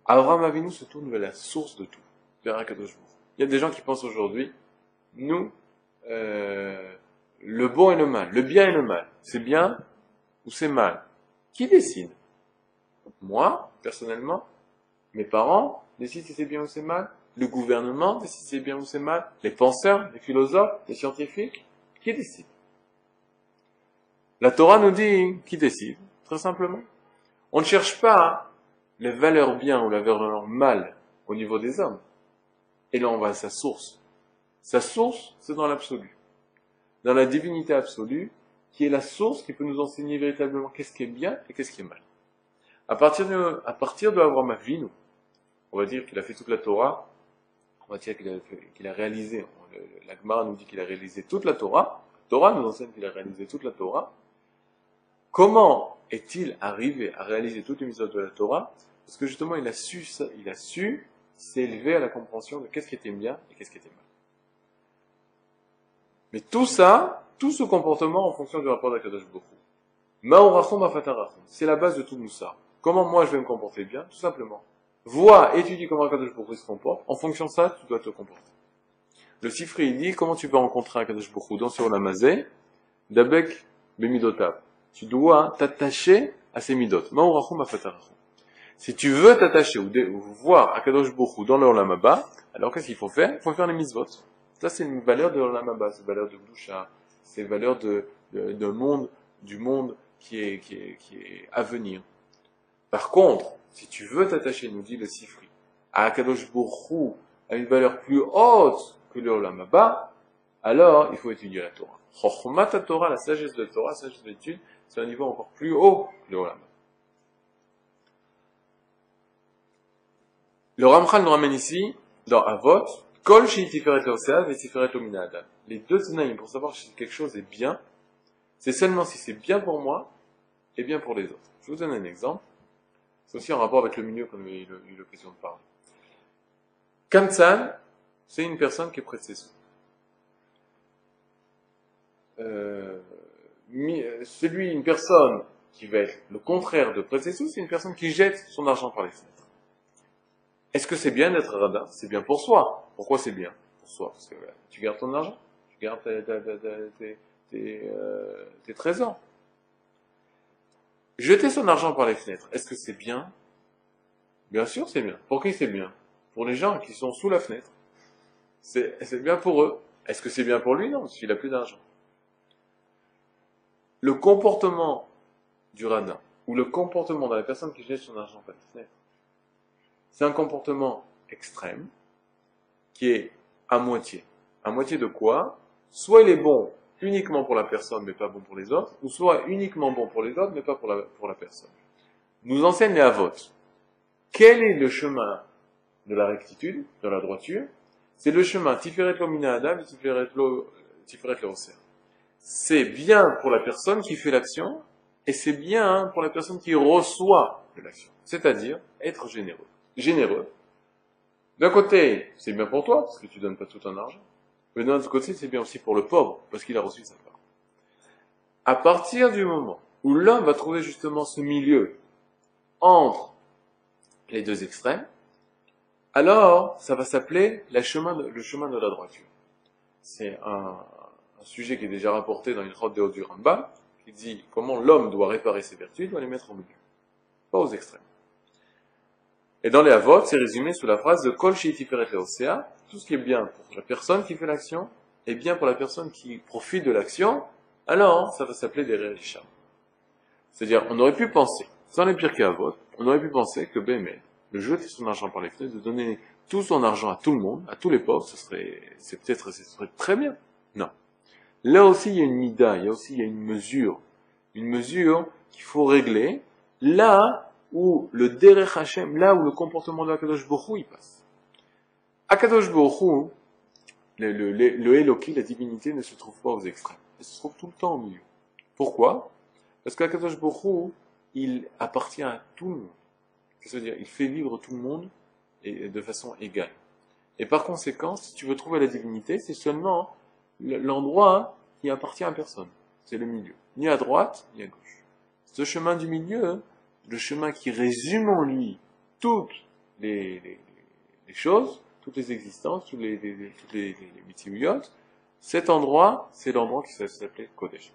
Abraham Avinu se tourne vers la source de tout, vers Akadosh Baruch Hu. Il y a des gens qui pensent aujourd'hui, nous, le bon et le mal, le bien et le mal, c'est bien ou c'est mal? Qui décide? Moi, personnellement? Mes parents décident si c'est bien ou c'est mal? Le gouvernement décide si c'est bien ou c'est mal? Les penseurs, les philosophes, les scientifiques? Qui décide? La Torah nous dit qui décide, très simplement. On ne cherche pas les valeurs bien ou la valeur mal au niveau des hommes. Et là, on va à sa source. Sa source, c'est dans l'absolu. Dans la divinité absolue, qui est la source qui peut nous enseigner véritablement qu'est-ce qui est bien et qu'est-ce qui est mal. À partir de Avraham Avinu, on va dire qu'il a fait toute la Torah, on va dire qu'il a réalisé, la Gemara nous dit qu'il a réalisé toute la Torah, la Torah nous enseigne qu'il a réalisé toute la Torah. Comment est-il arrivé à réaliser toutes les mitzvot de la Torah? Parce que justement, il a su s'élever à la compréhension de qu'est-ce qui était bien et qu'est-ce qui était mal. Mais tout ça, tout ce comportement en fonction du rapport d'Akadosh Baruch Hu. Ma'orachom afatarachom. C'est la base de tout Moussar. Comment moi je vais me comporter bien? Tout simplement. Vois, étudie comment Akadosh Baruch Hu se comporte. En fonction de ça, tu dois te comporter. Le Sifri, il dit, comment tu peux rencontrer Akadosh Baruch Hu dans sur la mazé? Dabek bemidotav. Tu dois t'attacher à ses midot. Ma'orachom afatarachom. Si tu veux t'attacher ou voir Akadosh Baruch Hu dans l'Olam Haba, alors qu'est-ce qu'il faut faire? Il faut faire les mitzvot. Ça, c'est une valeur de l'Olam Haba, c'est une valeur de Gdusha, c'est une valeur du monde qui est à venir. Par contre, si tu veux t'attacher, nous dit le Sifri, à Akadosh Baruch Hu, à une valeur plus haute que l'Olam Haba, alors il faut étudier la Torah. Chokhmat Torah, la sagesse de la Torah, la sagesse de l'étude, c'est un niveau encore plus haut que l'Olam Haba. Le Ramchal nous ramène ici, dans Avot, Kol shi tiferet l'oseav et tiferet l'omina adam. Les deux tenaïm pour savoir si quelque chose est bien, c'est seulement si c'est bien pour moi et bien pour les autres. Je vous donne un exemple. C'est aussi en rapport avec le milieu qu'on a eu l'occasion de parler. Kamtsan, c'est une personne qui prête ses sous. Une personne qui va être le contraire de prêter ses sous, c'est une personne qui jette son argent par les fenêtres. Est-ce que c'est bien d'être radin? C'est bien pour soi. Pourquoi c'est bien? Pour soi. Parce que tu gardes ton argent, tu gardes tes trésors. Jeter son argent par les fenêtres, est-ce que c'est bien? Bien sûr c'est bien. Pour qui c'est bien? Pour les gens qui sont sous la fenêtre. C'est bien pour eux. Est-ce que c'est bien pour lui? Non, parce qu'il n'a plus d'argent. Le comportement du radin, ou le comportement de la personne qui jette son argent par les fenêtres, c'est un comportement extrême, qui est à moitié. À moitié de quoi? Soit il est bon uniquement pour la personne, mais pas bon pour les autres, ou soit uniquement bon pour les autres, mais pas pour la personne. Nous enseigne les Avot. Quel est le chemin de la rectitude, de la droiture? C'est le chemin Tiferet lo mina adam et Tiferet lo oser. C'est bien pour la personne qui fait l'action, et c'est bien pour la personne qui reçoit de l'action. C'est-à-dire, être généreux. Généreux. D'un côté, c'est bien pour toi, parce que tu donnes pas tout ton argent. Mais d'un autre côté, c'est bien aussi pour le pauvre, parce qu'il a reçu sa part. À partir du moment où l'homme va trouver justement ce milieu entre les deux extrêmes, alors, ça va s'appeler le chemin de la droiture. C'est un sujet qui est déjà rapporté dans une Chod Deo du Rambam, qui dit comment l'homme doit réparer ses vertus, il doit les mettre au milieu. Pas aux extrêmes. Et dans les Avot, c'est résumé sous la phrase de Kol shi tiferet leosea, tout ce qui est bien pour la personne qui fait l'action, est bien pour la personne qui profite de l'action, alors ça va s'appeler des Rérisham. C'est-à-dire, on aurait pu penser, sans les Pirkei Avot, on aurait pu penser que Bémet, de jeter son argent par les fenêtres, de donner tout son argent à tout le monde, à tous les pauvres, ce serait très bien. Non. Là aussi, il y a une mida, il y a une mesure qu'il faut régler, là où le derech Hashem, là où le comportement de Akadosh Baruch Hu, il passe. Akadosh Baruch Hu, le Eloki, la divinité, ne se trouve pas aux extrêmes. Elle se trouve tout le temps au milieu. Pourquoi? Parce qu'Akadosh Baruch Hu, il appartient à tout le monde. C'est-à-dire, il fait vivre tout le monde de façon égale. Et par conséquent, si tu veux trouver la divinité, c'est seulement l'endroit qui appartient à personne. C'est le milieu. Ni à droite, ni à gauche. Ce chemin du milieu, le chemin qui résume en lui toute les choses, toutes les existences, toutes les mitzvot, cet endroit, c'est l'endroit qui s'appelait Kodesh.